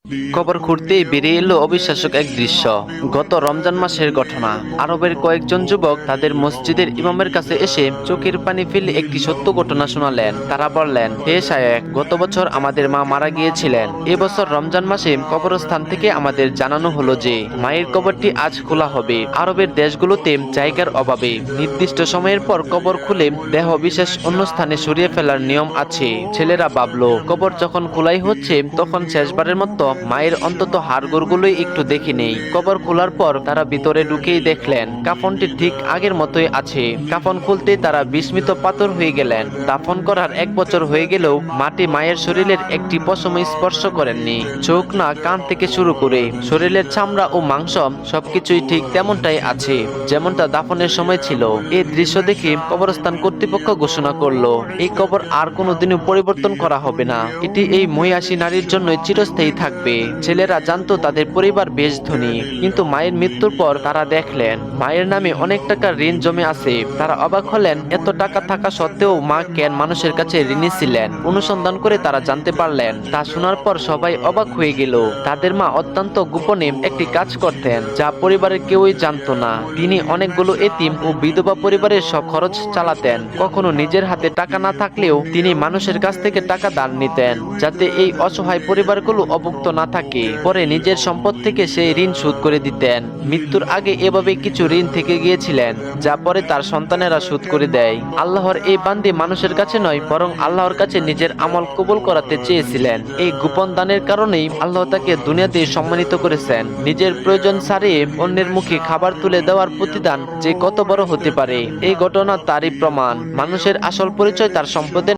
কবর খুঁড়তেই বেরিয়ে এলো অবিশ্বাস্য এক দৃশ্য। গত রমজান মাসের ঘটনা। আরবের কয়েকজন যুবক তাদের মসজিদের ইমামের কাছে এসে চোখের পানি ফেলে একটি সত্য ঘটনা শোনালেন। তারা বললেন, হে শায়েখ, গত বছর আমাদের মা মারা গিয়েছিলেন। এবছর রমজান মাসে কবরস্থান থেকে আমাদের জানানো হলো যে মায়ের কবরটি আজ খোলা হবে। আরবের দেশগুলোতে জায়গার অভাবে নির্দিষ্ট সময়ের পর কবর খুলে দেহ বিশেষ অন্য স্থানে সরিয়ে ফেলার নিয়ম আছে। ছেলেরা ভাবলো, কবর যখন খোলাই হচ্ছে তখন শেষবারের মতো মায়ের অন্তত হাড়গোড়গুলোই একটু দেখে নেই। কবর খোলার পর তারা ভিতরে ঢুকেই দেখলেন কাফনটি ঠিক আগের মতোই আছে। কাফন খুলতে তারা বিস্মিত পাথর হয়ে গেলেন। দাফন করার 1 বছর হয়ে গেলেও মাটি মায়ের শরীরের একটি পশম স্পর্শ করেননি। চোখ না কান থেকে শুরু করে শরীরের চামড়া ও মাংস সবকিছুই ঠিক তেমনটাই আছে যেমনটা দাফনের সময় ছিল। এই দৃশ্য দেখে কবরস্থান কর্তৃপক্ষ ঘোষণা করলো, এই কবর আর কোনোদিনও পরিবর্তন করা হবে না। এটি এই মহিষী নারীর জন্য চিরস্থায়ী থাকবে। ছেলেরা জানতো তাদের পরিবার বেশ ধনী, কিন্তু মায়ের মৃত্যুর পর তারা দেখলেন মায়ের নামে অনেক টাকার ঋণ জমে আছে। তারা অবাক হলেন, এত টাকা থাকা সত্ত্বেও মা কেন মানুষের কাছে ঋণী ছিলেন। অনুসন্ধান করে তারা জানতে পারলেন। তা শোনার পর সবাই অবাক হয়ে গেল। তাদের মা অত্যন্ত গোপনে একটি কাজ করতেন যা পরিবারের কেউই জানতো না। তিনি অনেকগুলো এতিম ও বিধবা পরিবারের সব খরচ চালাতেন। কখনো নিজের হাতে টাকা না থাকলেও তিনি মানুষের কাছ থেকে টাকা ধার নিতেন, যাতে এই অসহায় পরিবারগুলো অভুক্ত না থাকে। পরে নিজের সম্পদ থেকে সেই ঋণ শোধ করে দিতেন। মৃত্যুর আগে এভাবে কিছু ঋণ থেকে গিয়েছিলেন, যা পরে তার সন্তানেরা শোধ করে দেয়। আল্লাহর এই বান্দী মানুষের কাছে নয়, বরং আল্লাহর কাছে নিজের আমল কবুল করাতে চেয়েছিলেন। এই গোপন দানের কারণেই আল্লাহ তাকে দুনিয়াতে সম্মানিত করেছেন। নিজের প্রয়োজন ছাড়িয়ে অন্যের মুখে খাবার তুলে দেওয়ার প্রতিদান যে কত বড় হতে পারে, এই ঘটনা তারই প্রমাণ। মানুষের আসল পরিচয় তার সম্পদের